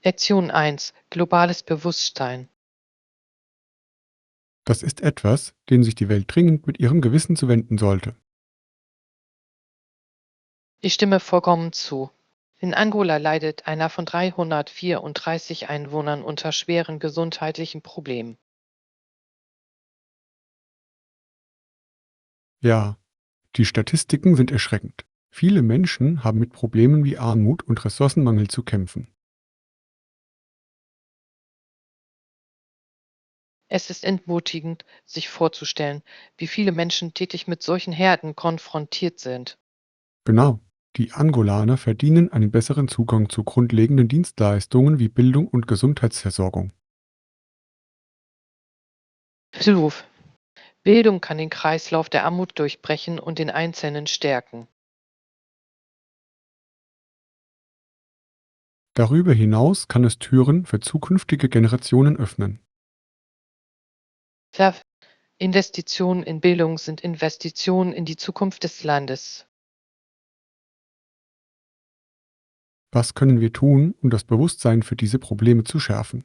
Lektion 1: Globales Bewusstsein. Das ist etwas, dem sich die Welt dringend mit ihrem Gewissen zuwenden sollte. Ich stimme vollkommen zu. In Angola leidet einer von 334 Einwohnern unter schweren gesundheitlichen Problemen. Ja, die Statistiken sind erschreckend. Viele Menschen haben mit Problemen wie Armut und Ressourcenmangel zu kämpfen. Es ist entmutigend, sich vorzustellen, wie viele Menschen täglich mit solchen Herden konfrontiert sind. Genau, die Angolaner verdienen einen besseren Zugang zu grundlegenden Dienstleistungen wie Bildung und Gesundheitsversorgung. Hilf. Bildung kann den Kreislauf der Armut durchbrechen und den Einzelnen stärken. Darüber hinaus kann es Türen für zukünftige Generationen öffnen. Ver- Investitionen in Bildung sind Investitionen in die Zukunft des Landes. Was können wir tun, um das Bewusstsein für diese Probleme zu schärfen?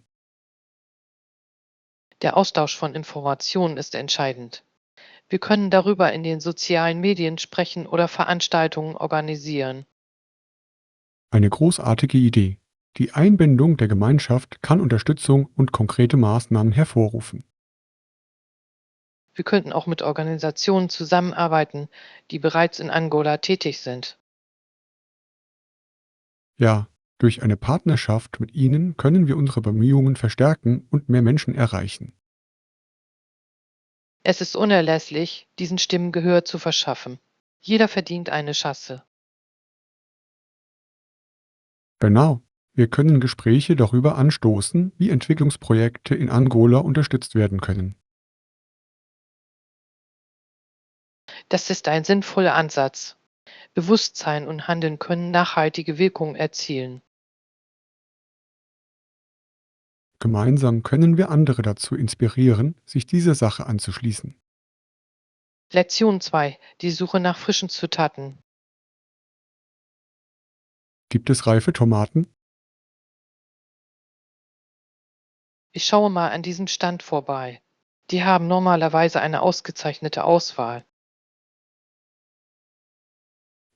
Der Austausch von Informationen ist entscheidend. Wir können darüber in den sozialen Medien sprechen oder Veranstaltungen organisieren. Eine großartige Idee. Die Einbindung der Gemeinschaft kann Unterstützung und konkrete Maßnahmen hervorrufen. Wir könnten auch mit Organisationen zusammenarbeiten, die bereits in Angola tätig sind. Ja, durch eine Partnerschaft mit ihnen können wir unsere Bemühungen verstärken und mehr Menschen erreichen. Es ist unerlässlich, diesen Stimmen Gehör zu verschaffen. Jeder verdient eine Chance. Genau. Wir können Gespräche darüber anstoßen, wie Entwicklungsprojekte in Angola unterstützt werden können. Das ist ein sinnvoller Ansatz. Bewusstsein und Handeln können nachhaltige Wirkung erzielen. Gemeinsam können wir andere dazu inspirieren, sich dieser Sache anzuschließen. Lektion 2: Die Suche nach frischen Zutaten. Gibt es reife Tomaten? Ich schaue mal an diesem Stand vorbei. Die haben normalerweise eine ausgezeichnete Auswahl.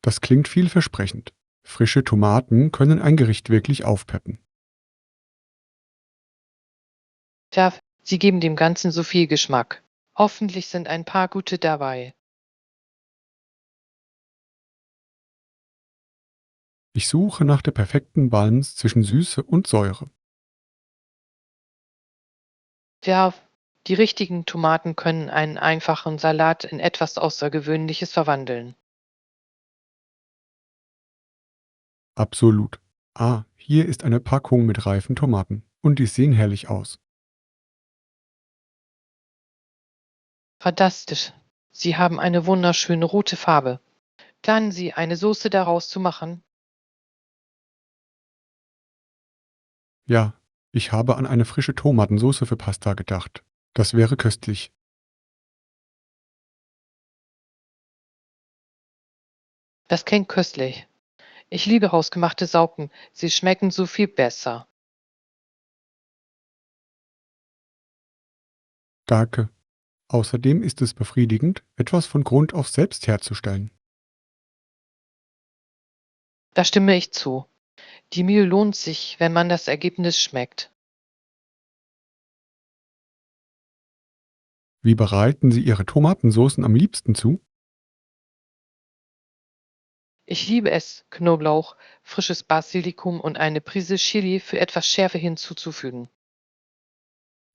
Das klingt vielversprechend. Frische Tomaten können ein Gericht wirklich aufpeppen. Tja, sie geben dem Ganzen so viel Geschmack. Hoffentlich sind ein paar gute dabei. Ich suche nach der perfekten Balance zwischen Süße und Säure. Ja, die richtigen Tomaten können einen einfachen Salat in etwas Außergewöhnliches verwandeln. Absolut. Ah, hier ist eine Packung mit reifen Tomaten. Und die sehen herrlich aus. Fantastisch. Sie haben eine wunderschöne rote Farbe. Planen Sie, eine Soße daraus zu machen? Ja, ich habe an eine frische Tomatensauce für Pasta gedacht. Das wäre köstlich. Das klingt köstlich. Ich liebe hausgemachte Saupen. Sie schmecken so viel besser. Danke. Außerdem ist es befriedigend, etwas von Grund auf selbst herzustellen. Da stimme ich zu. Die Mühe lohnt sich, wenn man das Ergebnis schmeckt. Wie bereiten Sie Ihre Tomatensoßen am liebsten zu? Ich liebe es, Knoblauch, frisches Basilikum und eine Prise Chili für etwas Schärfe hinzuzufügen.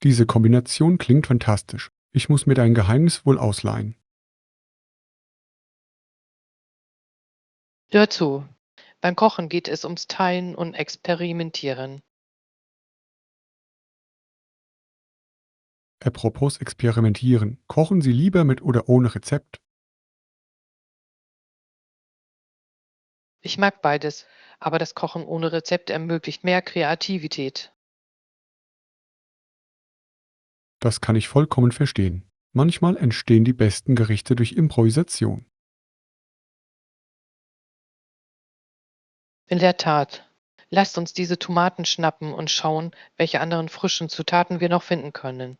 Diese Kombination klingt fantastisch. Ich muss mir dein Geheimnis wohl ausleihen. Hör zu. Beim Kochen geht es ums Teilen und Experimentieren. Apropos experimentieren. Kochen Sie lieber mit oder ohne Rezept? Ich mag beides, aber das Kochen ohne Rezept ermöglicht mehr Kreativität. Das kann ich vollkommen verstehen. Manchmal entstehen die besten Gerichte durch Improvisation. In der Tat. Lasst uns diese Tomaten schnappen und schauen, welche anderen frischen Zutaten wir noch finden können.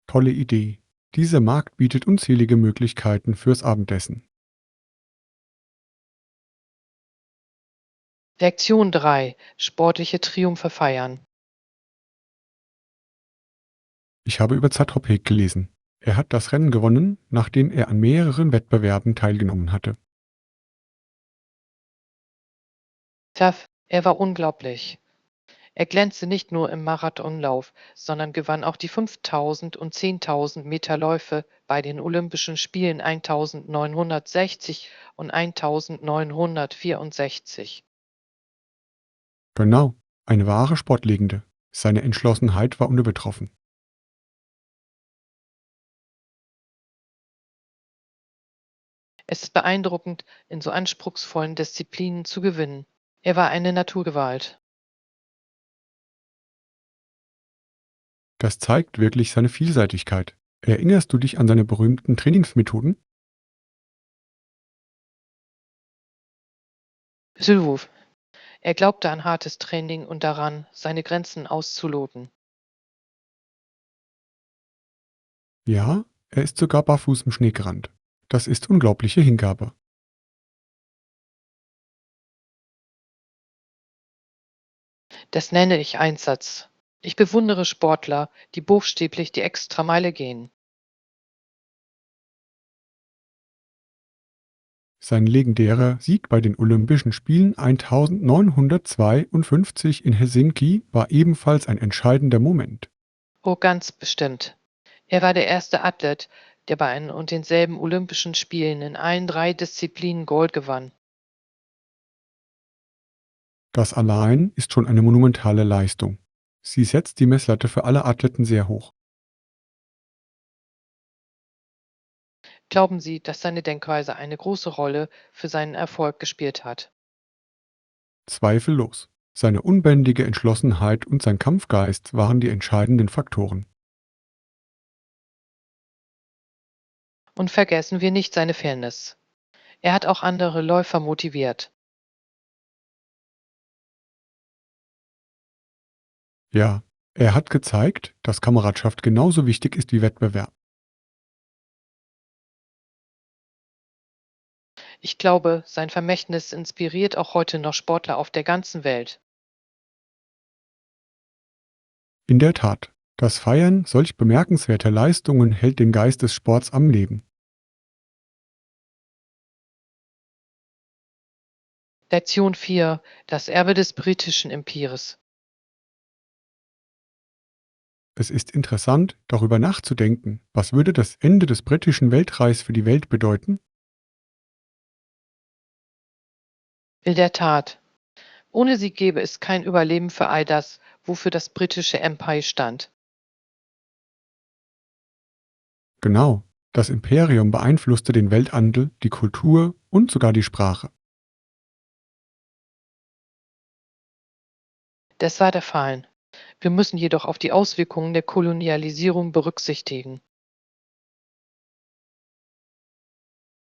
Tolle Idee. Dieser Markt bietet unzählige Möglichkeiten fürs Abendessen. Lektion 3: Sportliche Triumphe feiern. Ich habe über Zatopek gelesen. Er hat das Rennen gewonnen, nachdem er an mehreren Wettbewerben teilgenommen hatte. Er war unglaublich. Er glänzte nicht nur im Marathonlauf, sondern gewann auch die 5.000 und 10.000 Meter Läufe bei den Olympischen Spielen 1960 und 1964. Genau, eine wahre Sportlegende. Seine Entschlossenheit war unübertroffen. Es ist beeindruckend, in so anspruchsvollen Disziplinen zu gewinnen. Er war eine Naturgewalt. Das zeigt wirklich seine Vielseitigkeit. Erinnerst du dich an seine berühmten Trainingsmethoden? Sylwuf. Er glaubte an hartes Training und daran, seine Grenzen auszuloten. Ja, er ist sogar barfuß im Schnee gerannt. Das ist unglaubliche Hingabe. Das nenne ich Einsatz. Ich bewundere Sportler, die buchstäblich die Extrameile gehen. Sein legendärer Sieg bei den Olympischen Spielen 1952 in Helsinki war ebenfalls ein entscheidender Moment. Oh, ganz bestimmt. Er war der erste Athlet, der bei ein und denselben Olympischen Spielen in allen 3 Disziplinen Gold gewann. Das allein ist schon eine monumentale Leistung. Sie setzt die Messlatte für alle Athleten sehr hoch. Glauben Sie, dass seine Denkweise eine große Rolle für seinen Erfolg gespielt hat? Zweifellos. Seine unbändige Entschlossenheit und sein Kampfgeist waren die entscheidenden Faktoren. Und vergessen wir nicht seine Fairness. Er hat auch andere Läufer motiviert. Ja, er hat gezeigt, dass Kameradschaft genauso wichtig ist wie Wettbewerb. Ich glaube, sein Vermächtnis inspiriert auch heute noch Sportler auf der ganzen Welt. In der Tat, das Feiern solch bemerkenswerter Leistungen hält den Geist des Sports am Leben. Lektion 4: Das Erbe des britischen Empires. Es ist interessant, darüber nachzudenken, was würde das Ende des britischen Weltreichs für die Welt bedeuten? In der Tat, ohne sie gäbe es kein Überleben für all das, wofür das britische Empire stand. Genau, das Imperium beeinflusste den Welthandel, die Kultur und sogar die Sprache. Das war der Fall. Wir müssen jedoch auf die Auswirkungen der Kolonialisierung berücksichtigen.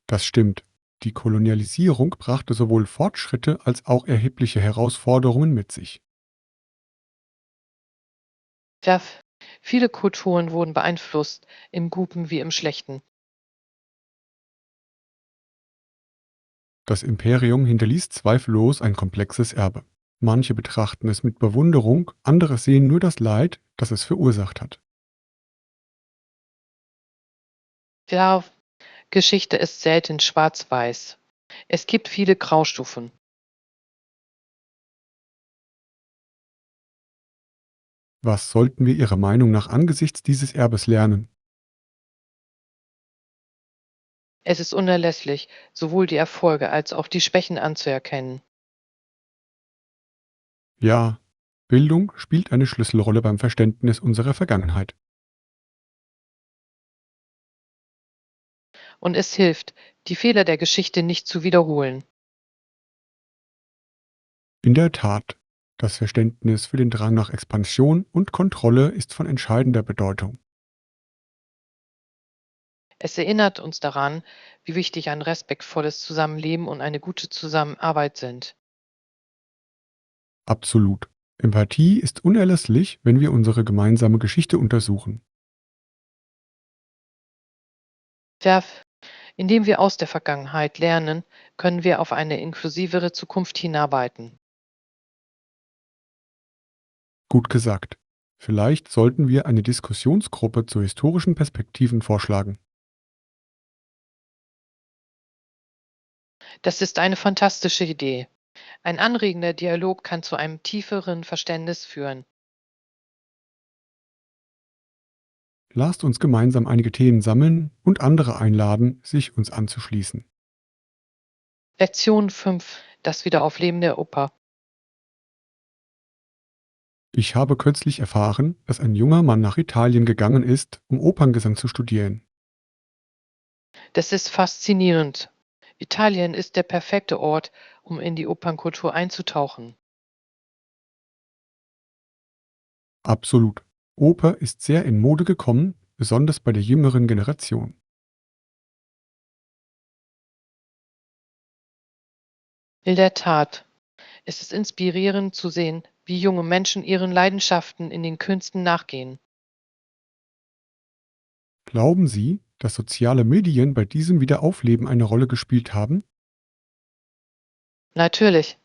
Das stimmt. Die Kolonialisierung brachte sowohl Fortschritte als auch erhebliche Herausforderungen mit sich. Ja, viele Kulturen wurden beeinflusst, im Guten wie im Schlechten. Das Imperium hinterließ zweifellos ein komplexes Erbe. Manche betrachten es mit Bewunderung, andere sehen nur das Leid, das es verursacht hat. Ja, Geschichte ist selten schwarz-weiß. Es gibt viele Graustufen. Was sollten wir Ihrer Meinung nach angesichts dieses Erbes lernen? Es ist unerlässlich, sowohl die Erfolge als auch die Schwächen anzuerkennen. Ja, Bildung spielt eine Schlüsselrolle beim Verständnis unserer Vergangenheit. Und es hilft, die Fehler der Geschichte nicht zu wiederholen. In der Tat, das Verständnis für den Drang nach Expansion und Kontrolle ist von entscheidender Bedeutung. Es erinnert uns daran, wie wichtig ein respektvolles Zusammenleben und eine gute Zusammenarbeit sind. Absolut. Empathie ist unerlässlich, wenn wir unsere gemeinsame Geschichte untersuchen. Werf Indem wir aus der Vergangenheit lernen, können wir auf eine inklusivere Zukunft hinarbeiten. Gut gesagt. Vielleicht sollten wir eine Diskussionsgruppe zu historischen Perspektiven vorschlagen. Das ist eine fantastische Idee. Ein anregender Dialog kann zu einem tieferen Verständnis führen. Lasst uns gemeinsam einige Themen sammeln und andere einladen, sich uns anzuschließen. Lektion 5: Das Wiederaufleben der Oper. Ich habe kürzlich erfahren, dass ein junger Mann nach Italien gegangen ist, um Operngesang zu studieren. Das ist faszinierend. Italien ist der perfekte Ort, um in die Opernkultur einzutauchen. Absolut. Oper ist sehr in Mode gekommen, besonders bei der jüngeren Generation. In der Tat, es ist inspirierend zu sehen, wie junge Menschen ihren Leidenschaften in den Künsten nachgehen. Glauben Sie, dass soziale Medien bei diesem Wiederaufleben eine Rolle gespielt haben? Natürlich,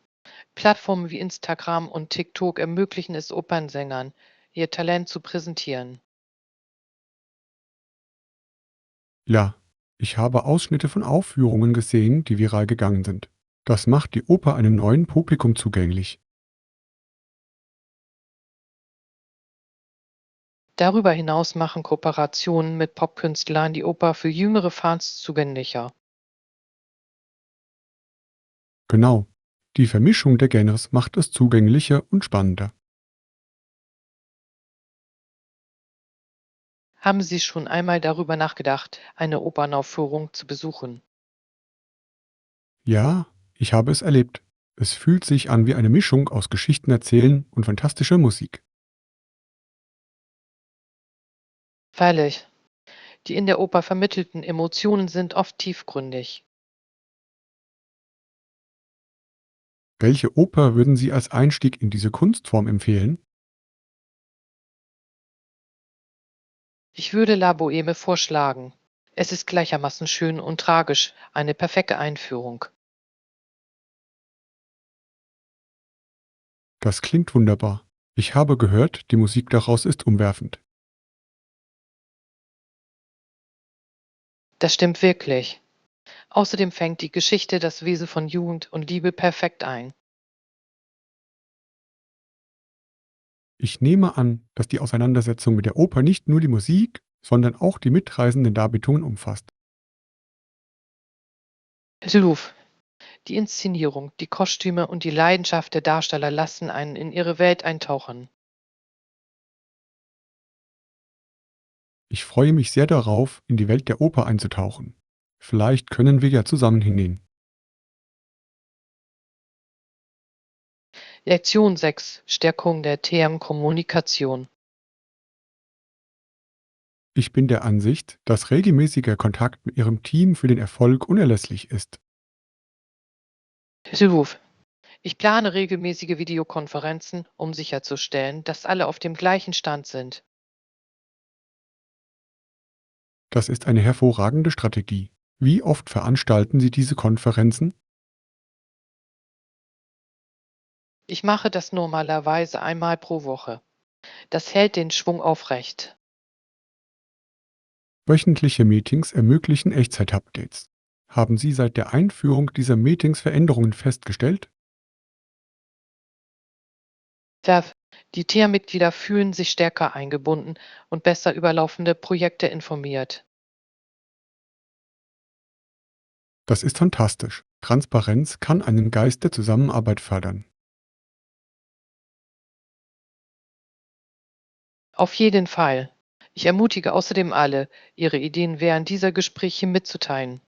Plattformen wie Instagram und TikTok ermöglichen es Opernsängern, ihr Talent zu präsentieren. Ja, ich habe Ausschnitte von Aufführungen gesehen, die viral gegangen sind. Das macht die Oper einem neuen Publikum zugänglich. Darüber hinaus machen Kooperationen mit Popkünstlern die Oper für jüngere Fans zugänglicher. Genau. Die Vermischung der Genres macht es zugänglicher und spannender. Haben Sie schon einmal darüber nachgedacht, eine Opernaufführung zu besuchen? Ja, ich habe es erlebt. Es fühlt sich an wie eine Mischung aus Geschichten erzählen und fantastischer Musik. Freilich, die in der Oper vermittelten Emotionen sind oft tiefgründig. Welche Oper würden Sie als Einstieg in diese Kunstform empfehlen? Ich würde La Boheme vorschlagen. Es ist gleichermaßen schön und tragisch, eine perfekte Einführung. Das klingt wunderbar. Ich habe gehört, die Musik daraus ist umwerfend. Das stimmt wirklich. Außerdem fängt die Geschichte das Wesen von Jugend und Liebe perfekt ein. Ich nehme an, dass die Auseinandersetzung mit der Oper nicht nur die Musik, sondern auch die mitreißenden Darbietungen umfasst. Louvre. Die Inszenierung, die Kostüme und die Leidenschaft der Darsteller lassen einen in ihre Welt eintauchen. Ich freue mich sehr darauf, in die Welt der Oper einzutauchen. Vielleicht können wir ja zusammen hingehen. Lektion 6: Stärkung der TM-Kommunikation. Ich bin der Ansicht, dass regelmäßiger Kontakt mit Ihrem Team für den Erfolg unerlässlich ist. Louvre. Ich plane regelmäßige Videokonferenzen, um sicherzustellen, dass alle auf dem gleichen Stand sind. Das ist eine hervorragende Strategie. Wie oft veranstalten Sie diese Konferenzen? Ich mache das normalerweise einmal pro Woche. Das hält den Schwung aufrecht. Wöchentliche Meetings ermöglichen Echtzeit-Updates. Haben Sie seit der Einführung dieser Meetings Veränderungen festgestellt? Verf. Die TEA-Mitglieder fühlen sich stärker eingebunden und besser über laufende Projekte informiert. Das ist fantastisch. Transparenz kann einen Geist der Zusammenarbeit fördern. Auf jeden Fall. Ich ermutige außerdem alle, ihre Ideen während dieser Gespräche mitzuteilen.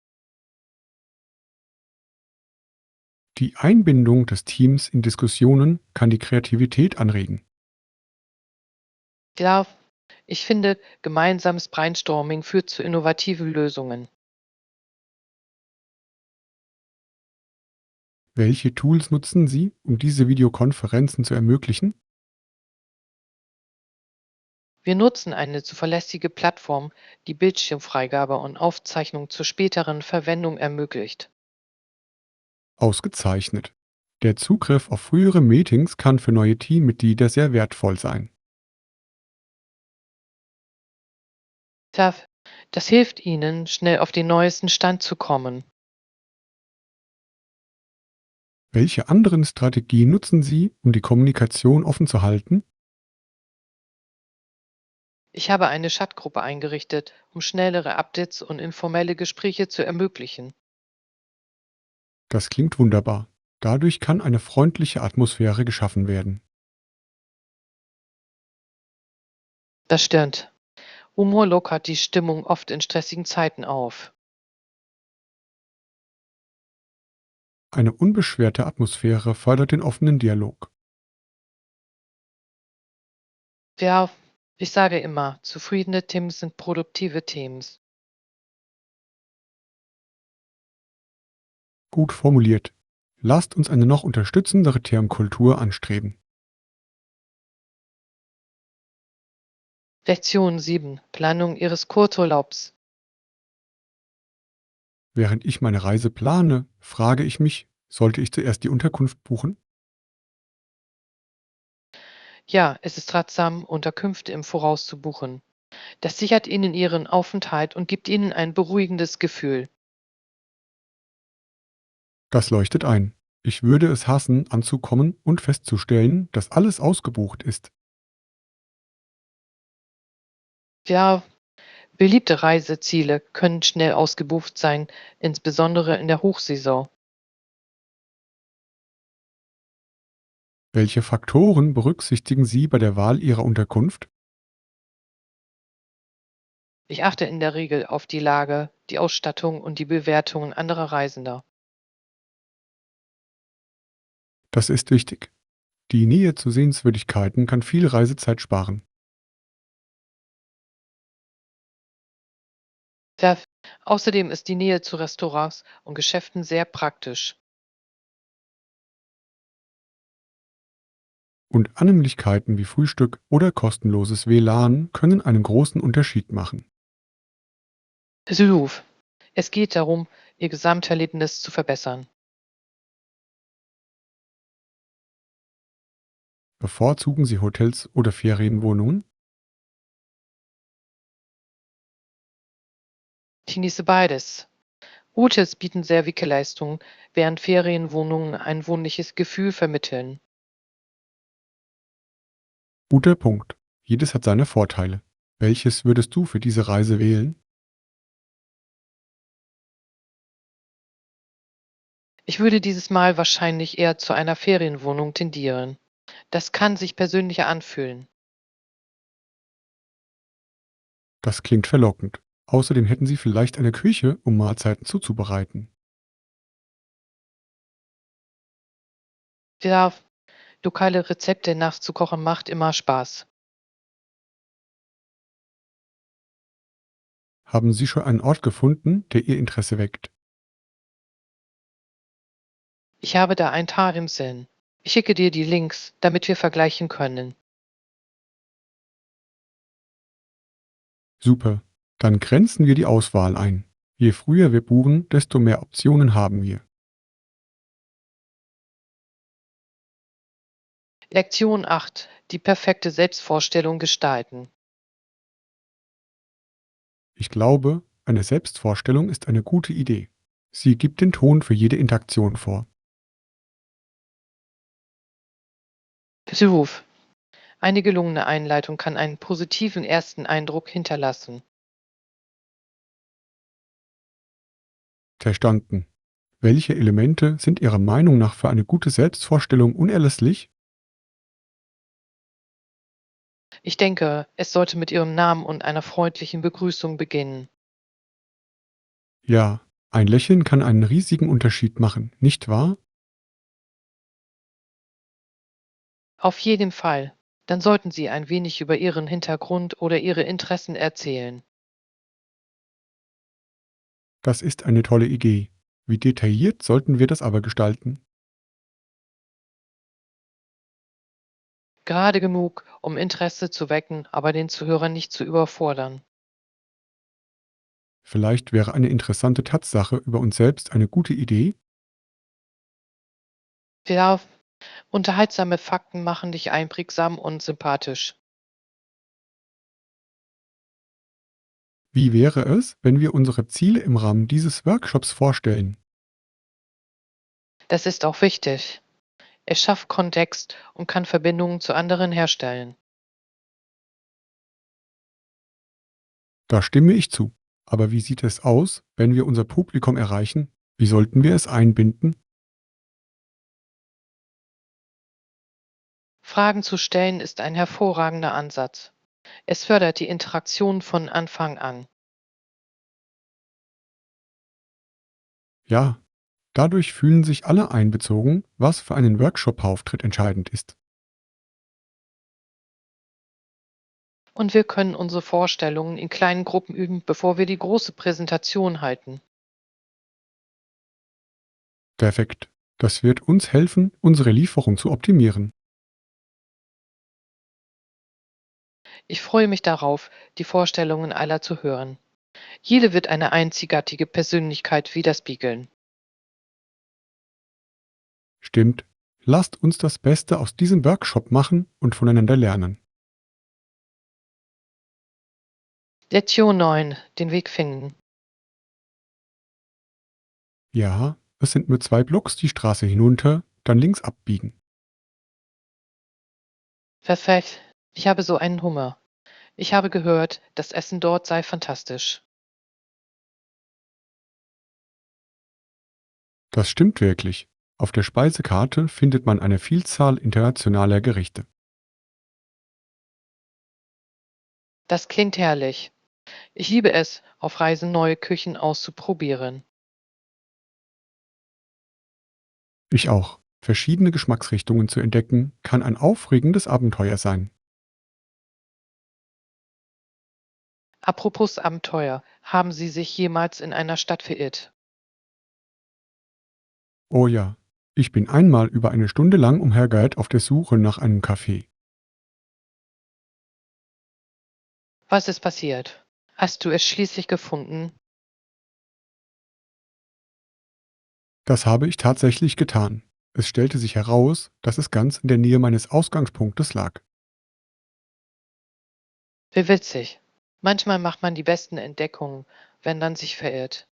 Die Einbindung des Teams in Diskussionen kann die Kreativität anregen. Klar, Ich finde, gemeinsames Brainstorming führt zu innovativen Lösungen. Welche Tools nutzen Sie, um diese Videokonferenzen zu ermöglichen? Wir nutzen eine zuverlässige Plattform, die Bildschirmfreigabe und Aufzeichnung zur späteren Verwendung ermöglicht. Ausgezeichnet. Der Zugriff auf frühere Meetings kann für neue Teammitglieder sehr wertvoll sein. Da- Das hilft Ihnen, schnell auf den neuesten Stand zu kommen. Welche anderen Strategien nutzen Sie, um die Kommunikation offen zu halten? Ich habe eine Chatgruppe eingerichtet, um schnellere Updates und informelle Gespräche zu ermöglichen. Das klingt wunderbar. Dadurch kann eine freundliche Atmosphäre geschaffen werden. Das stimmt. Humor lockert die Stimmung oft in stressigen Zeiten auf. Eine unbeschwerte Atmosphäre fördert den offenen Dialog. Ja, ich sage immer, zufriedene Teams sind produktive Teams. Gut formuliert. Lasst uns eine noch unterstützendere Termkultur anstreben. Lektion 7: Planung Ihres Kurzurlaubs. Während ich meine Reise plane, frage ich mich, sollte ich zuerst die Unterkunft buchen? Ja, es ist ratsam, Unterkünfte im Voraus zu buchen. Das sichert Ihnen Ihren Aufenthalt und gibt Ihnen ein beruhigendes Gefühl. Das leuchtet ein. Ich würde es hassen, anzukommen und festzustellen, dass alles ausgebucht ist. Ja, beliebte Reiseziele können schnell ausgebucht sein, insbesondere in der Hochsaison. Welche Faktoren berücksichtigen Sie bei der Wahl Ihrer Unterkunft? Ich achte in der Regel auf die Lage, die Ausstattung und die Bewertungen anderer Reisender. Das ist wichtig. Die Nähe zu Sehenswürdigkeiten kann viel Reisezeit sparen. Ja, außerdem ist die Nähe zu Restaurants und Geschäften sehr praktisch. Und Annehmlichkeiten wie Frühstück oder kostenloses WLAN können einen großen Unterschied machen. Ruf. Es geht darum, Ihr Gesamterlebnis zu verbessern. Bevorzugen Sie Hotels oder Ferienwohnungen? Ich genieße beides. Hotels bieten sehr Wickelleistungen, während Ferienwohnungen ein wohnliches Gefühl vermitteln. Guter Punkt. Jedes hat seine Vorteile. Welches würdest du für diese Reise wählen? Ich würde dieses Mal wahrscheinlich eher zu einer Ferienwohnung tendieren. Das kann sich persönlicher anfühlen. Das klingt verlockend. Außerdem hätten Sie vielleicht eine Küche, um Mahlzeiten zuzubereiten. Ja, lokale Rezepte nachzukochen macht immer Spaß. Haben Sie schon einen Ort gefunden, der Ihr Interesse weckt? Ich habe da ein Tal im Sinn. Ich schicke dir die Links, damit wir vergleichen können. Super. Dann grenzen wir die Auswahl ein. Je früher wir buchen, desto mehr Optionen haben wir. Lektion 8: Die perfekte Selbstvorstellung gestalten. Ich glaube, eine Selbstvorstellung ist eine gute Idee. Sie gibt den Ton für jede Interaktion vor. Ruf. Eine gelungene Einleitung kann einen positiven ersten Eindruck hinterlassen. Verstanden. Welche Elemente sind Ihrer Meinung nach für eine gute Selbstvorstellung unerlässlich? Ich denke, es sollte mit Ihrem Namen und einer freundlichen Begrüßung beginnen. Ja, ein Lächeln kann einen riesigen Unterschied machen, nicht wahr? Auf jeden Fall. Dann sollten Sie ein wenig über Ihren Hintergrund oder Ihre Interessen erzählen. Das ist eine tolle Idee. Wie detailliert sollten wir das aber gestalten? Gerade genug, um Interesse zu wecken, aber den Zuhörer nicht zu überfordern. Vielleicht wäre eine interessante Tatsache über uns selbst eine gute Idee? Ja, unterhaltsame Fakten machen dich einprägsam und sympathisch. Wie wäre es, wenn wir unsere Ziele im Rahmen dieses Workshops vorstellen? Das ist auch wichtig. Es schafft Kontext und kann Verbindungen zu anderen herstellen. Da stimme ich zu. Aber wie sieht es aus, wenn wir unser Publikum erreichen? Wie sollten wir es einbinden? Fragen zu stellen ist ein hervorragender Ansatz. Es fördert die Interaktion von Anfang an. Ja, dadurch fühlen sich alle einbezogen, was für einen Workshop-Auftritt entscheidend ist. Und wir können unsere Vorstellungen in kleinen Gruppen üben, bevor wir die große Präsentation halten. Perfekt. Das wird uns helfen, unsere Lieferung zu optimieren. Ich freue mich darauf, die Vorstellungen aller zu hören. Jede wird eine einzigartige Persönlichkeit widerspiegeln. Stimmt. Lasst uns das Beste aus diesem Workshop machen und voneinander lernen. Lektion 9: Den Weg finden. Ja, es sind nur 2 Blocks die Straße hinunter, dann links abbiegen. Perfekt. Ich habe so einen Hunger. Ich habe gehört, das Essen dort sei fantastisch. Das stimmt wirklich. Auf der Speisekarte findet man eine Vielzahl internationaler Gerichte. Das klingt herrlich. Ich liebe es, auf Reisen neue Küchen auszuprobieren. Ich auch. Verschiedene Geschmacksrichtungen zu entdecken, kann ein aufregendes Abenteuer sein. Apropos Abenteuer, haben Sie sich jemals in einer Stadt verirrt? Oh ja, ich bin einmal über eine Stunde lang umhergeirrt auf der Suche nach einem Café. Was ist passiert? Hast du es schließlich gefunden? Das habe ich tatsächlich getan. Es stellte sich heraus, dass es ganz in der Nähe meines Ausgangspunktes lag. Wie witzig. Manchmal macht man die besten Entdeckungen, wenn man sich verirrt.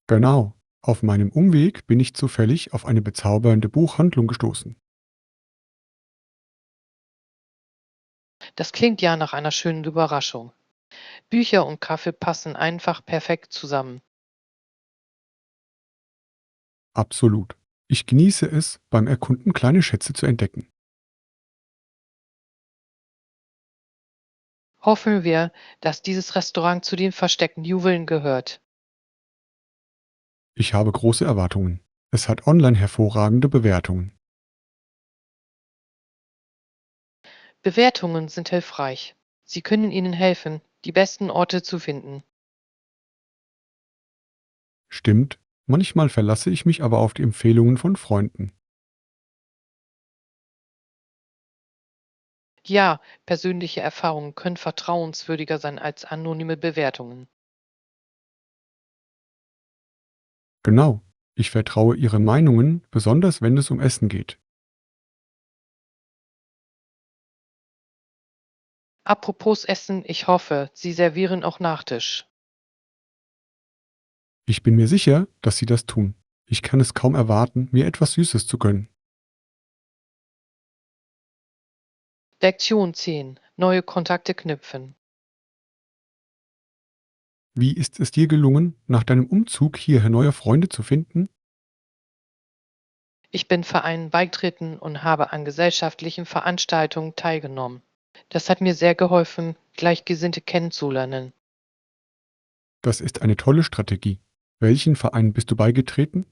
Genau. Auf meinem Umweg bin ich zufällig auf eine bezaubernde Buchhandlung gestoßen. Das klingt ja nach einer schönen Überraschung. Bücher und Kaffee passen einfach perfekt zusammen. Absolut. Ich genieße es, beim Erkunden kleine Schätze zu entdecken. Hoffen wir, dass dieses Restaurant zu den versteckten Juwelen gehört. Ich habe große Erwartungen. Es hat online hervorragende Bewertungen. Bewertungen sind hilfreich. Sie können Ihnen helfen, die besten Orte zu finden. Stimmt, manchmal verlasse ich mich aber auf die Empfehlungen von Freunden. Ja, persönliche Erfahrungen können vertrauenswürdiger sein als anonyme Bewertungen. Genau. Ich vertraue ihre Meinungen, besonders wenn es um Essen geht. Apropos Essen, ich hoffe, Sie servieren auch Nachtisch. Ich bin mir sicher, dass sie das tun. Ich kann es kaum erwarten, mir etwas Süßes zu gönnen. Lektion 10: Neue Kontakte knüpfen. Wie ist es dir gelungen, nach deinem Umzug hierher neue Freunde zu finden? Ich bin Vereinen beigetreten und habe an gesellschaftlichen Veranstaltungen teilgenommen. Das hat mir sehr geholfen, Gleichgesinnte kennenzulernen. Das ist eine tolle Strategie. Welchen Verein bist du beigetreten?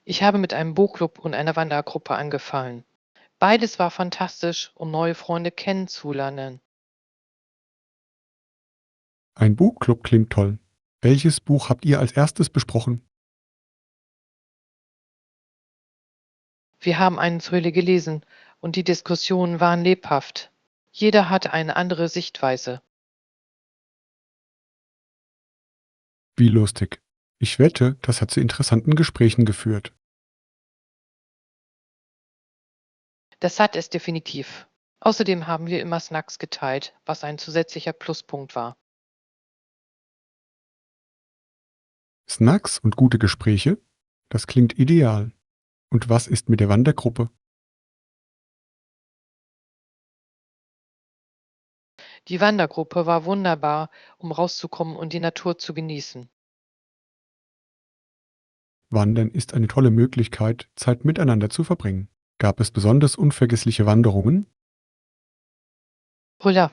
Ich habe mit einem Buchclub und einer Wandergruppe angefangen. Beides war fantastisch, um neue Freunde kennenzulernen. Ein Buchclub klingt toll. Welches Buch habt ihr als erstes besprochen? Wir haben eine Thriller gelesen und die Diskussionen waren lebhaft. Jeder hatte eine andere Sichtweise. Wie lustig. Ich wette, das hat zu interessanten Gesprächen geführt. Das hat es definitiv. Außerdem haben wir immer Snacks geteilt, was ein zusätzlicher Pluspunkt war. Snacks und gute Gespräche? Das klingt ideal. Und was ist mit der Wandergruppe? Die Wandergruppe war wunderbar, um rauszukommen und die Natur zu genießen. Wandern ist eine tolle Möglichkeit, Zeit miteinander zu verbringen. Gab es besonders unvergessliche Wanderungen? Oh ja,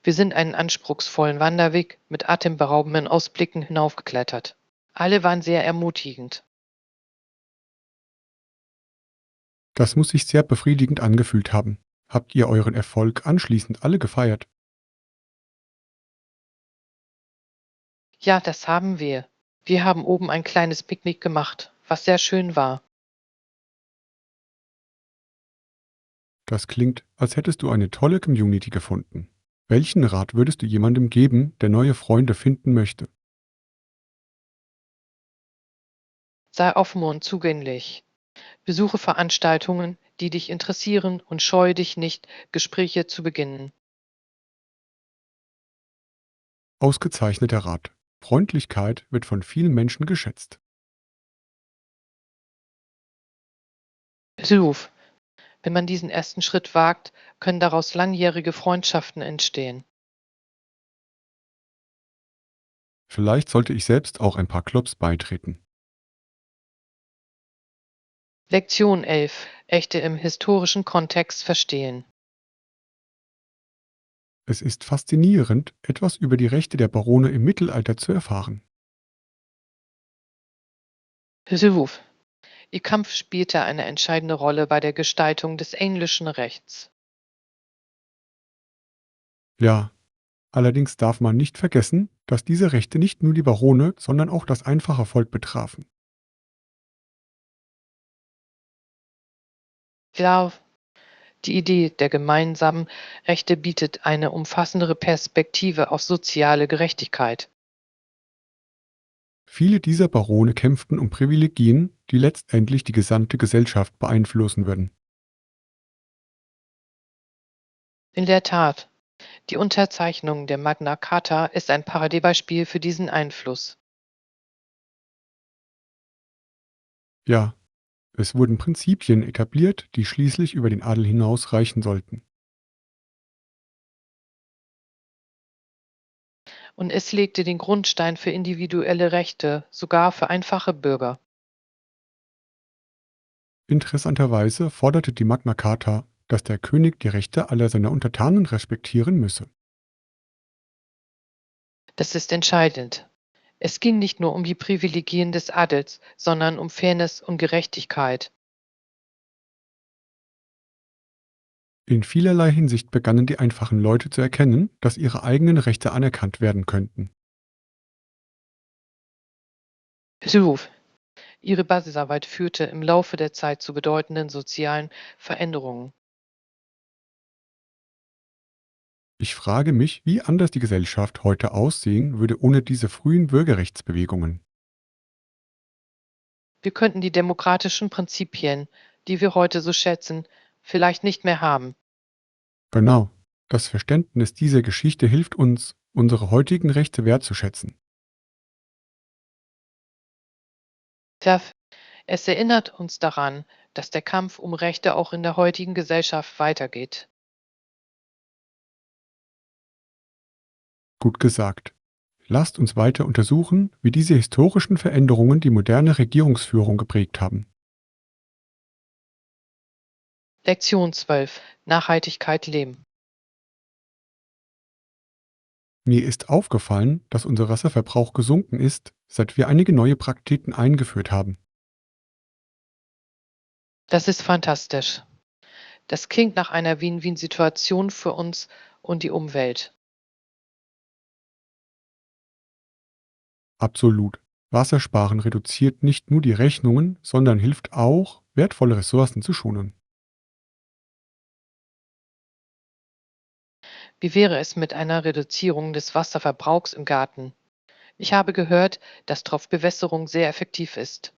wir sind einen anspruchsvollen Wanderweg mit atemberaubenden Ausblicken hinaufgeklettert. Alle waren sehr ermutigend. Das muss sich sehr befriedigend angefühlt haben. Habt ihr euren Erfolg anschließend alle gefeiert? Ja, das haben wir. Wir haben oben ein kleines Picknick gemacht, was sehr schön war. Das klingt, als hättest du eine tolle Community gefunden. Welchen Rat würdest du jemandem geben, der neue Freunde finden möchte? Sei offen und zugänglich. Besuche Veranstaltungen, die dich interessieren und scheue dich nicht, Gespräche zu beginnen. Ausgezeichneter Rat. Freundlichkeit wird von vielen Menschen geschätzt. Ruf. Wenn man diesen ersten Schritt wagt, können daraus langjährige Freundschaften entstehen. Vielleicht sollte ich selbst auch ein paar Clubs beitreten. Lektion 11. Echte im historischen Kontext verstehen. Es ist faszinierend, etwas über die Rechte der Barone im Mittelalter zu erfahren. Ruf. Ihr Kampf spielte eine entscheidende Rolle bei der Gestaltung des englischen Rechts. Ja, allerdings darf man nicht vergessen, dass diese Rechte nicht nur die Barone, sondern auch das einfache Volk betrafen. Klar, die Idee der gemeinsamen Rechte bietet eine umfassendere Perspektive auf soziale Gerechtigkeit. Viele dieser Barone kämpften um Privilegien, die letztendlich die gesamte Gesellschaft beeinflussen würden. In der Tat, die Unterzeichnung der Magna Carta ist ein Paradebeispiel für diesen Einfluss. Ja, es wurden Prinzipien etabliert, die schließlich über den Adel hinaus reichen sollten. Und es legte den Grundstein für individuelle Rechte, sogar für einfache Bürger. Interessanterweise forderte die Magna Carta, dass der König die Rechte aller seiner Untertanen respektieren müsse. Das ist entscheidend. Es ging nicht nur um die Privilegien des Adels, sondern um Fairness und Gerechtigkeit. In vielerlei Hinsicht begannen die einfachen Leute zu erkennen, dass ihre eigenen Rechte anerkannt werden könnten. Ruf. Ihre Basisarbeit führte im Laufe der Zeit zu bedeutenden sozialen Veränderungen. Ich frage mich, wie anders die Gesellschaft heute aussehen würde ohne diese frühen Bürgerrechtsbewegungen. Wir könnten die demokratischen Prinzipien, die wir heute so schätzen, vielleicht nicht mehr haben. Genau. Das Verständnis dieser Geschichte hilft uns, unsere heutigen Rechte wertzuschätzen. Tja, es erinnert uns daran, dass der Kampf um Rechte auch in der heutigen Gesellschaft weitergeht. Gut gesagt. Lasst uns weiter untersuchen, wie diese historischen Veränderungen die moderne Regierungsführung geprägt haben. Lektion 12. Nachhaltigkeit leben. Mir ist aufgefallen, dass unser Wasserverbrauch gesunken ist, seit wir einige neue Praktiken eingeführt haben. Das ist fantastisch. Das klingt nach einer Win-Win-Situation für uns und die Umwelt. Absolut. Wassersparen reduziert nicht nur die Rechnungen, sondern hilft auch, wertvolle Ressourcen zu schonen. Wie wäre es mit einer Reduzierung des Wasserverbrauchs im Garten? Ich habe gehört, dass Tropfbewässerung sehr effektiv ist.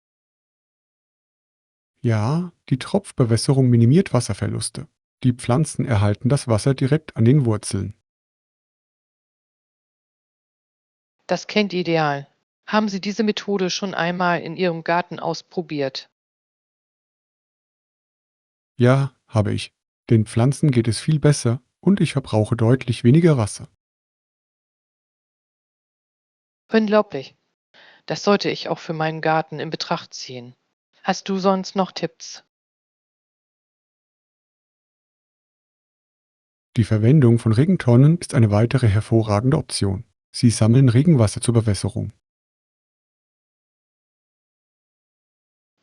Ja, die Tropfbewässerung minimiert Wasserverluste. Die Pflanzen erhalten das Wasser direkt an den Wurzeln. Das klingt ideal. Haben Sie diese Methode schon einmal in Ihrem Garten ausprobiert? Ja, habe ich. Den Pflanzen geht es viel besser und ich verbrauche deutlich weniger Wasser. Unglaublich. Das sollte ich auch für meinen Garten in Betracht ziehen. Hast du sonst noch Tipps? Die Verwendung von Regentonnen ist eine weitere hervorragende Option. Sie sammeln Regenwasser zur Bewässerung.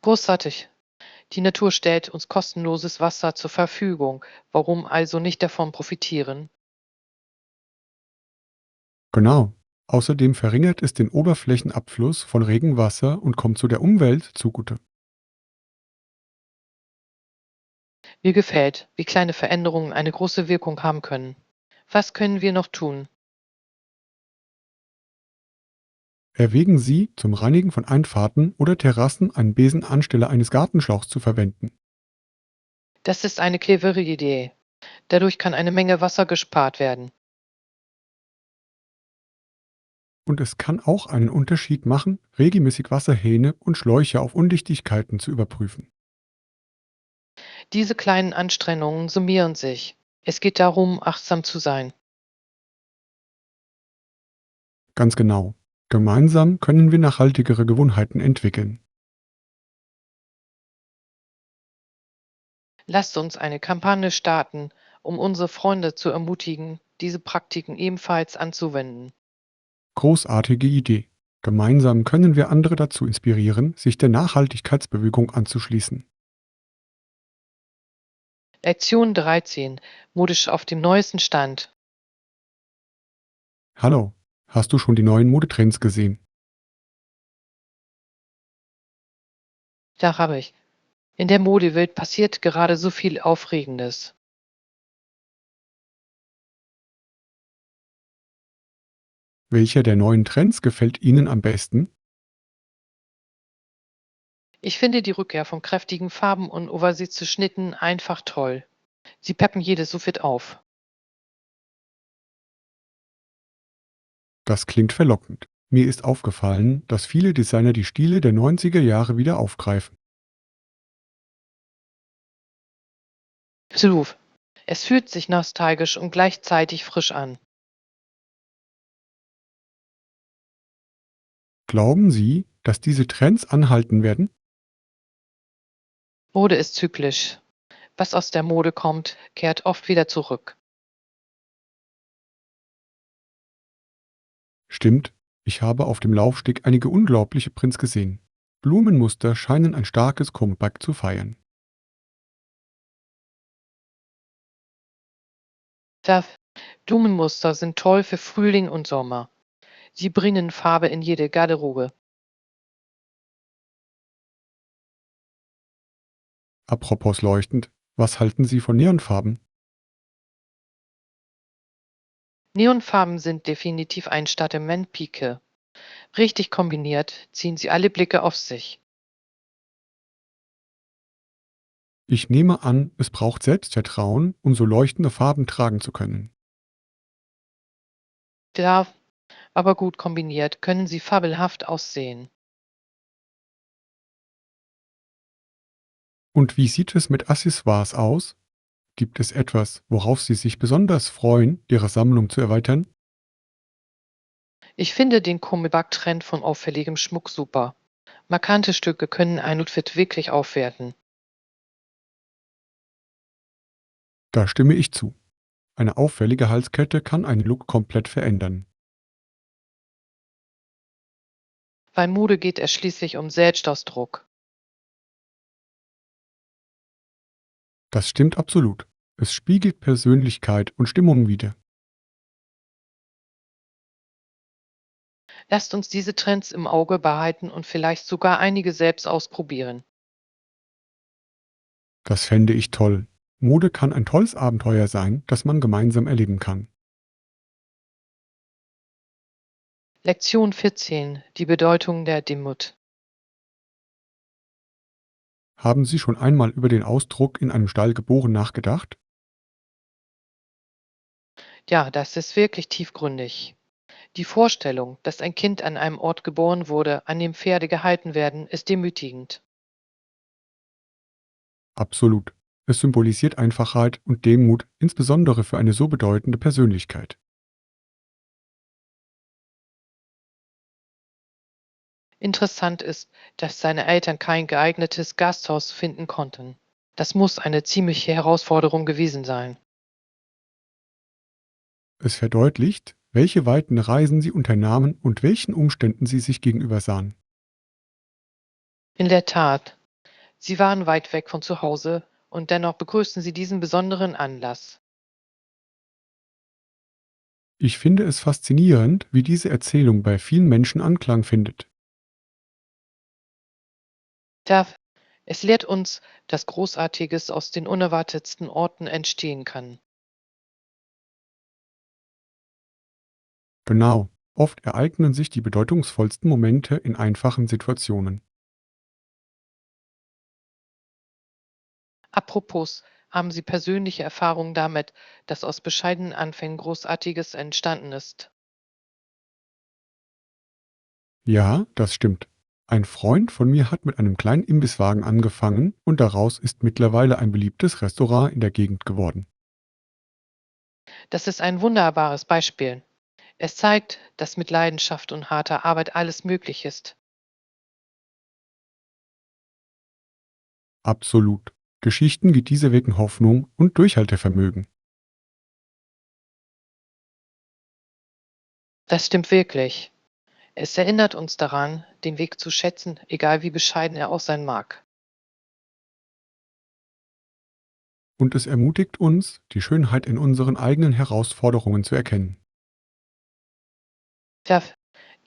Großartig. Die Natur stellt uns kostenloses Wasser zur Verfügung. Warum also nicht davon profitieren? Genau. Außerdem verringert es den Oberflächenabfluss von Regenwasser und kommt so der Umwelt zugute. Mir gefällt, wie kleine Veränderungen eine große Wirkung haben können. Was können wir noch tun? Erwägen Sie, zum Reinigen von Einfahrten oder Terrassen einen Besen anstelle eines Gartenschlauchs zu verwenden. Das ist eine clevere Idee. Dadurch kann eine Menge Wasser gespart werden. Und es kann auch einen Unterschied machen, regelmäßig Wasserhähne und Schläuche auf Undichtigkeiten zu überprüfen. Diese kleinen Anstrengungen summieren sich. Es geht darum, achtsam zu sein. Ganz genau. Gemeinsam können wir nachhaltigere Gewohnheiten entwickeln. Lasst uns eine Kampagne starten, um unsere Freunde zu ermutigen, diese Praktiken ebenfalls anzuwenden. Großartige Idee. Gemeinsam können wir andere dazu inspirieren, sich der Nachhaltigkeitsbewegung anzuschließen. Lektion 13. Modisch auf dem neuesten Stand. Hallo, hast du schon die neuen Modetrends gesehen? Da habe ich. In der Modewelt passiert gerade so viel Aufregendes. Welcher der neuen Trends gefällt Ihnen am besten? Ich finde die Rückkehr von kräftigen Farben und oversize Schnitten einfach toll. Sie peppen jedes so fit auf. Das klingt verlockend. Mir ist aufgefallen, dass viele Designer die Stile der 90er Jahre wieder aufgreifen. Absolut. Es fühlt sich nostalgisch und gleichzeitig frisch an. Glauben Sie, dass diese Trends anhalten werden? Mode ist zyklisch. Was aus der Mode kommt, kehrt oft wieder zurück. Stimmt, ich habe auf dem Laufsteg einige unglaubliche Prints gesehen. Blumenmuster scheinen ein starkes Comeback zu feiern. Da Blumenmuster sind toll für Frühling und Sommer. Sie bringen Farbe in jede Garderobe. Apropos leuchtend, was halten Sie von Neonfarben? Neonfarben sind definitiv ein Statement-Pike. Richtig kombiniert ziehen sie alle Blicke auf sich. Ich nehme an, es braucht Selbstvertrauen, um so leuchtende Farben tragen zu können. Ja, aber gut kombiniert können sie fabelhaft aussehen. Und wie sieht es mit Accessoires aus? Gibt es etwas, worauf Sie sich besonders freuen, Ihre Sammlung zu erweitern? Ich finde den Comeback-Trend von auffälligem Schmuck super. Markante Stücke können ein Outfit wirklich aufwerten. Da stimme ich zu. Eine auffällige Halskette kann einen Look komplett verändern. Bei Mode geht es schließlich um Selbstausdruck. Das stimmt absolut. Es spiegelt Persönlichkeit und Stimmung wider. Lasst uns diese Trends im Auge behalten und vielleicht sogar einige selbst ausprobieren. Das fände ich toll. Mode kann ein tolles Abenteuer sein, das man gemeinsam erleben kann. Lektion 14. Die Bedeutung der Demut. Haben Sie schon einmal über den Ausdruck in einem Stall geboren nachgedacht? Ja, das ist wirklich tiefgründig. Die Vorstellung, dass ein Kind an einem Ort geboren wurde, an dem Pferde gehalten werden, ist demütigend. Absolut. Es symbolisiert Einfachheit und Demut, insbesondere für eine so bedeutende Persönlichkeit. Interessant ist, dass seine Eltern kein geeignetes Gasthaus finden konnten. Das muss eine ziemliche Herausforderung gewesen sein. Es verdeutlicht, welche weiten Reisen sie unternahmen und welchen Umständen sie sich gegenüber sahen. In der Tat, sie waren weit weg von zu Hause und dennoch begrüßten sie diesen besonderen Anlass. Ich finde es faszinierend, wie diese Erzählung bei vielen Menschen Anklang findet. Da es lehrt uns, dass Großartiges aus den unerwartetsten Orten entstehen kann. Genau, oft ereignen sich die bedeutungsvollsten Momente in einfachen Situationen. Apropos, haben Sie persönliche Erfahrungen damit, dass aus bescheidenen Anfängen Großartiges entstanden ist? Ja, das stimmt. Ein Freund von mir hat mit einem kleinen Imbisswagen angefangen und daraus ist mittlerweile ein beliebtes Restaurant in der Gegend geworden. Das ist ein wunderbares Beispiel. Es zeigt, dass mit Leidenschaft und harter Arbeit alles möglich ist. Absolut. Geschichten wie diese wecken Hoffnung und Durchhaltevermögen. Das stimmt wirklich. Es erinnert uns daran, den Weg zu schätzen, egal wie bescheiden er auch sein mag. Und es ermutigt uns, die Schönheit in unseren eigenen Herausforderungen zu erkennen. Ja,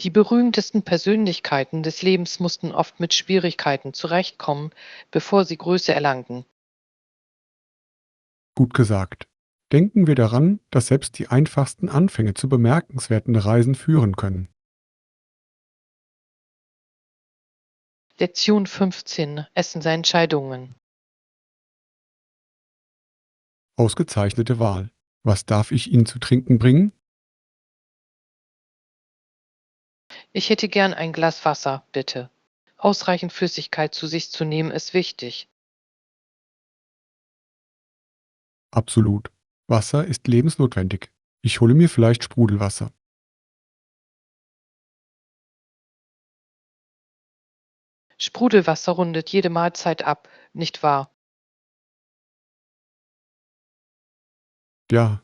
die berühmtesten Persönlichkeiten des Lebens mussten oft mit Schwierigkeiten zurechtkommen, bevor sie Größe erlangten. Gut gesagt. Denken wir daran, dass selbst die einfachsten Anfänge zu bemerkenswerten Reisen führen können. Lektion 15. Essen seine Entscheidungen. Ausgezeichnete Wahl. Was darf ich Ihnen zu trinken bringen? Ich hätte gern ein Glas Wasser, bitte. Ausreichend Flüssigkeit zu sich zu nehmen ist wichtig. Absolut. Wasser ist lebensnotwendig. Ich hole mir vielleicht Sprudelwasser. Sprudelwasser rundet jede Mahlzeit ab, nicht wahr? Ja,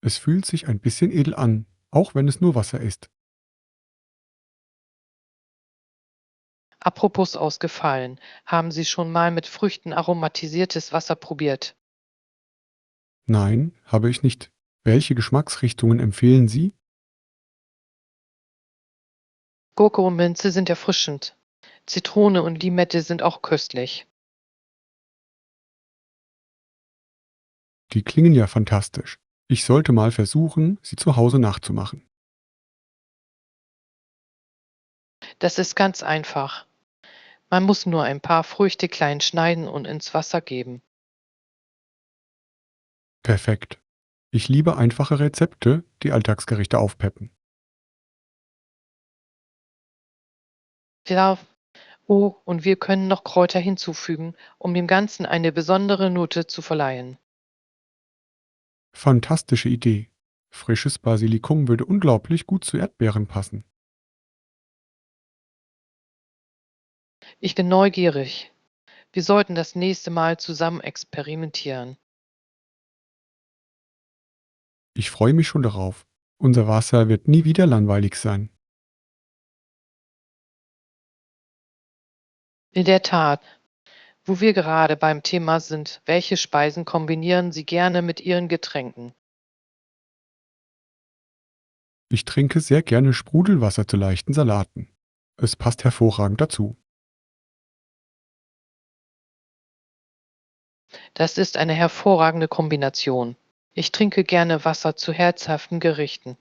es fühlt sich ein bisschen edel an, auch wenn es nur Wasser ist. Apropos ausgefallen, haben Sie schon mal mit Früchten aromatisiertes Wasser probiert? Nein, habe ich nicht. Welche Geschmacksrichtungen empfehlen Sie? Gurke und Minze sind erfrischend. Zitrone und Limette sind auch köstlich. Die klingen ja fantastisch. Ich sollte mal versuchen, sie zu Hause nachzumachen. Das ist ganz einfach. Man muss nur ein paar Früchte klein schneiden und ins Wasser geben. Perfekt. Ich liebe einfache Rezepte, die Alltagsgerichte aufpeppen. Ja, oh, und wir können noch Kräuter hinzufügen, um dem Ganzen eine besondere Note zu verleihen. Fantastische Idee. Frisches Basilikum würde unglaublich gut zu Erdbeeren passen. Ich bin neugierig. Wir sollten das nächste Mal zusammen experimentieren. Ich freue mich schon darauf. Unser Wasser wird nie wieder langweilig sein. In der Tat, Wo wir gerade beim Thema sind, welche Speisen kombinieren Sie gerne mit Ihren Getränken? Ich trinke sehr gerne Sprudelwasser zu leichten Salaten. Es passt hervorragend dazu. Das ist eine hervorragende Kombination. Ich trinke gerne Wasser zu herzhaften Gerichten.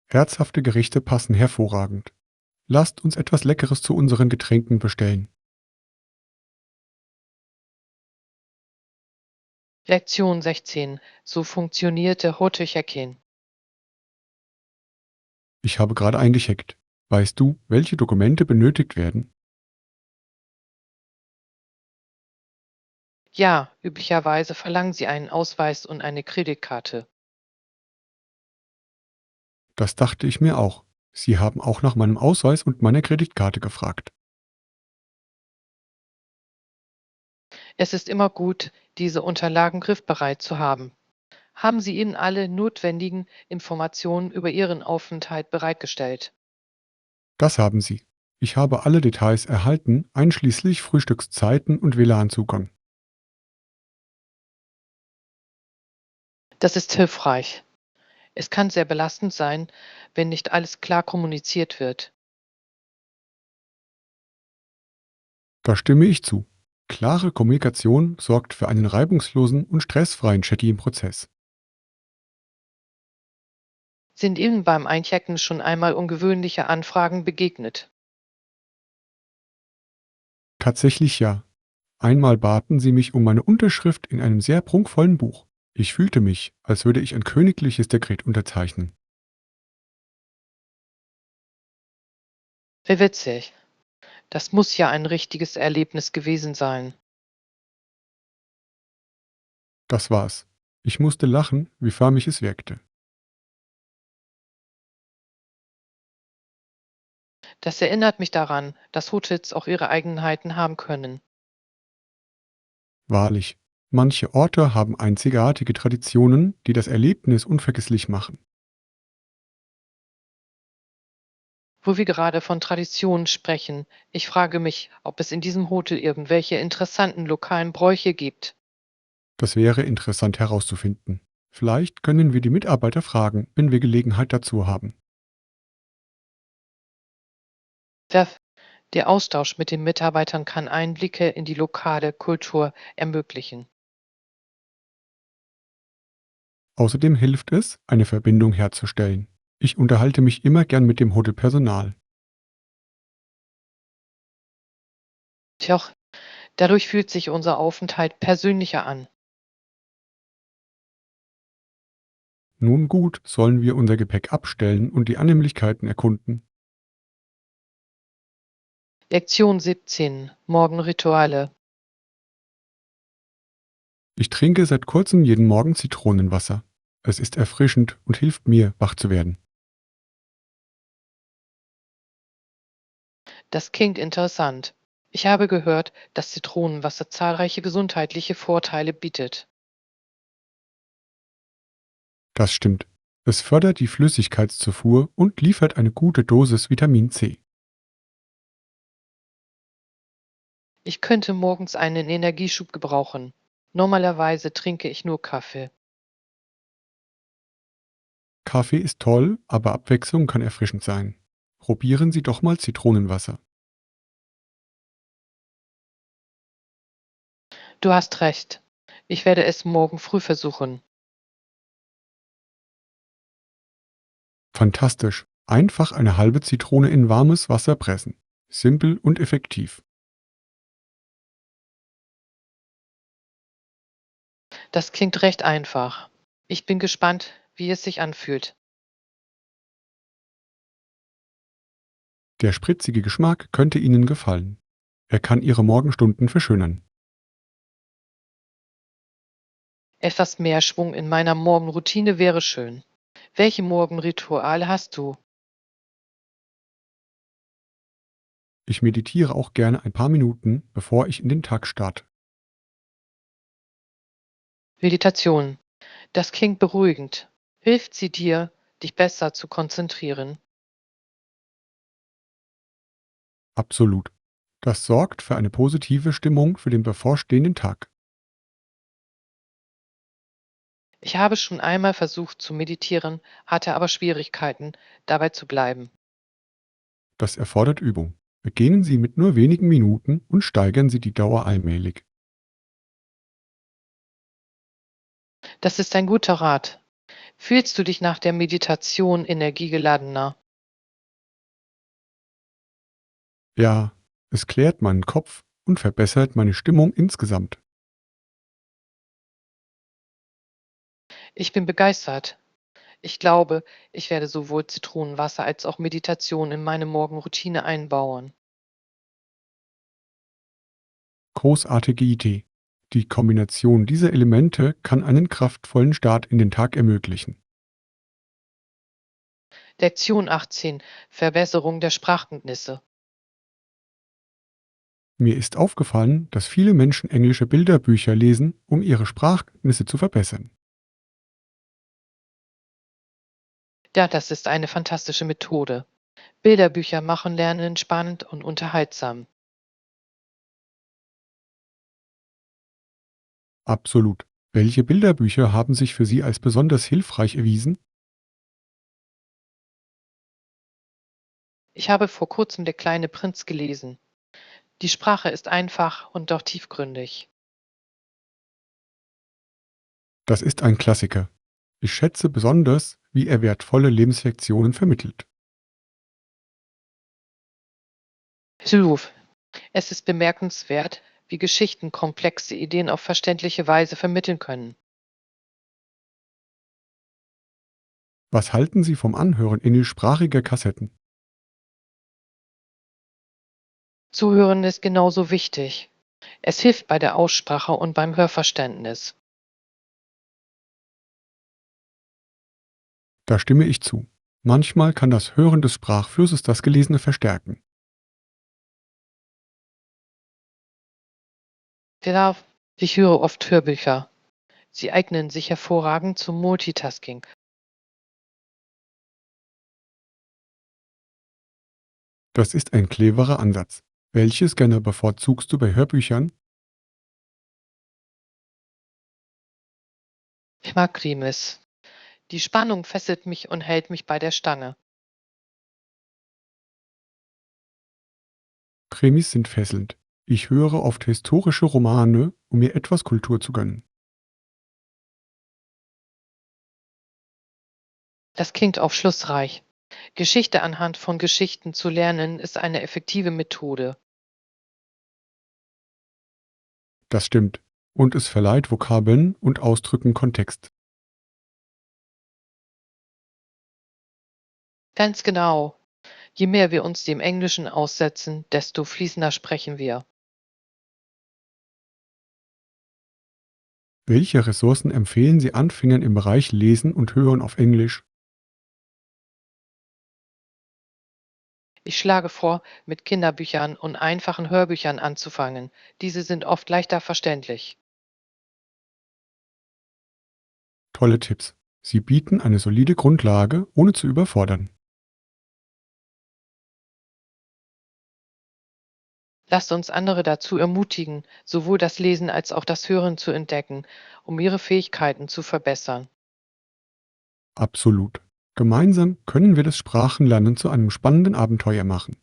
Herzhafte Gerichte passen hervorragend. Lasst uns etwas Leckeres zu unseren Getränken bestellen. Lektion 16. So funktioniert der Hotecheck-in. Ich habe gerade eingecheckt. Weißt du, welche Dokumente benötigt werden? Ja, üblicherweise verlangen Sie einen Ausweis und eine Kreditkarte. Das dachte ich mir auch. Sie haben auch nach meinem Ausweis und meiner Kreditkarte gefragt. Es ist immer gut, diese Unterlagen griffbereit zu haben. Haben Sie Ihnen alle notwendigen Informationen über Ihren Aufenthalt bereitgestellt? Das haben sie. Ich habe alle Details erhalten, einschließlich Frühstückszeiten und WLAN-Zugang. Das ist hilfreich. Es kann sehr belastend sein, wenn nicht alles klar kommuniziert wird. Da stimme ich zu. Klare Kommunikation sorgt für einen reibungslosen und stressfreien Check-in-Prozess. Sind Ihnen beim Einchecken schon einmal ungewöhnliche Anfragen begegnet? Tatsächlich ja. Einmal baten sie mich um meine Unterschrift in einem sehr prunkvollen Buch. Ich fühlte mich, als würde ich ein königliches Dekret unterzeichnen. Wie witzig. Das muss ja ein richtiges Erlebnis gewesen sein. Das war's. Ich musste lachen, wie förmlich es wirkte. Das erinnert mich daran, dass Hotels auch ihre Eigenheiten haben können. Wahrlich. Manche Orte haben einzigartige Traditionen, die das Erlebnis unvergesslich machen. Wo wir gerade von Traditionen sprechen, ich frage mich, ob es in diesem Hotel irgendwelche interessanten lokalen Bräuche gibt. Das wäre interessant herauszufinden. Vielleicht können wir die Mitarbeiter fragen, wenn wir Gelegenheit dazu haben. Der, der Austausch mit den Mitarbeitern kann Einblicke in die lokale Kultur ermöglichen. Außerdem hilft es, eine Verbindung herzustellen. Ich unterhalte mich immer gern mit dem Hotelpersonal. Tja, dadurch fühlt sich unser Aufenthalt persönlicher an. Nun gut, sollen wir unser Gepäck abstellen und die Annehmlichkeiten erkunden. Lektion 17. Morgenrituale. Ich trinke seit kurzem jeden Morgen Zitronenwasser. Es ist erfrischend und hilft mir, wach zu werden. Das klingt interessant. Ich habe gehört, dass Zitronenwasser zahlreiche gesundheitliche Vorteile bietet. Das stimmt. Es fördert die Flüssigkeitszufuhr und liefert eine gute Dosis Vitamin C. Ich könnte morgens einen Energieschub gebrauchen. Normalerweise trinke ich nur Kaffee. Kaffee ist toll, aber Abwechslung kann erfrischend sein. Probieren Sie doch mal Zitronenwasser. Du hast recht. Ich werde es morgen früh versuchen. Fantastisch. Einfach eine halbe Zitrone in warmes Wasser pressen. Simpel und effektiv. Das klingt recht einfach. Ich bin gespannt, wie es sich anfühlt. Der spritzige Geschmack könnte Ihnen gefallen. Er kann Ihre Morgenstunden verschönern. Etwas mehr Schwung in meiner Morgenroutine wäre schön. Welche Morgenrituale hast du? Ich meditiere auch gerne ein paar Minuten, bevor ich in den Tag starte. Meditation. Das klingt beruhigend. Hilft sie dir, dich besser zu konzentrieren? Absolut. Das sorgt für eine positive Stimmung für den bevorstehenden Tag. Ich habe schon einmal versucht zu meditieren, hatte aber Schwierigkeiten, dabei zu bleiben. Das erfordert Übung. Beginnen Sie mit nur wenigen Minuten und steigern Sie die Dauer allmählich. Das ist ein guter Rat. Fühlst du dich nach der Meditation energiegeladener? Ja, es klärt meinen Kopf und verbessert meine Stimmung insgesamt. Ich bin begeistert. Ich glaube, ich werde sowohl Zitronenwasser als auch Meditation in meine Morgenroutine einbauen. Großartige Idee. Die Kombination dieser Elemente kann einen kraftvollen Start in den Tag ermöglichen. Lektion 18. Verbesserung der Sprachkenntnisse. Mir ist aufgefallen, dass viele Menschen englische Bilderbücher lesen, um ihre Sprachkenntnisse zu verbessern. Ja, das ist eine fantastische Methode. Bilderbücher machen Lernen spannend und unterhaltsam. Absolut. Welche Bilderbücher haben sich für Sie als besonders hilfreich erwiesen? Ich habe vor kurzem Der kleine Prinz gelesen. Die Sprache ist einfach und doch tiefgründig. Das ist ein Klassiker. Ich schätze besonders, wie er wertvolle Lebenslektionen vermittelt. Hilf. Es ist bemerkenswert, wie Geschichten komplexe Ideen auf verständliche Weise vermitteln können. Was halten Sie vom Anhören englischsprachiger Kassetten? Zuhören ist genauso wichtig. Es hilft bei der Aussprache und beim Hörverständnis. Da stimme ich zu. Manchmal kann das Hören des Sprachflusses das Gelesene verstärken. Ja, ich höre oft Hörbücher. Sie eignen sich hervorragend zum Multitasking. Das ist ein cleverer Ansatz. Welches Genre bevorzugst du bei Hörbüchern? Ich mag Krimis. Die Spannung fesselt mich und hält mich bei der Stange. Krimis sind fesselnd. Ich höre oft historische Romane, um mir etwas Kultur zu gönnen. Das klingt aufschlussreich. Geschichte anhand von Geschichten zu lernen ist eine effektive Methode. Das stimmt. Und es verleiht Vokabeln und Ausdrücken Kontext. Ganz genau. Je mehr wir uns dem Englischen aussetzen, desto fließender sprechen wir. Welche Ressourcen empfehlen Sie Anfängern im Bereich Lesen und Hören auf Englisch? Ich schlage vor, mit Kinderbüchern und einfachen Hörbüchern anzufangen. Diese sind oft leichter verständlich. Tolle Tipps. Sie bieten eine solide Grundlage, ohne zu überfordern. Lasst uns andere dazu ermutigen, sowohl das Lesen als auch das Hören zu entdecken, um ihre Fähigkeiten zu verbessern. Absolut. Gemeinsam können wir das Sprachenlernen zu einem spannenden Abenteuer machen.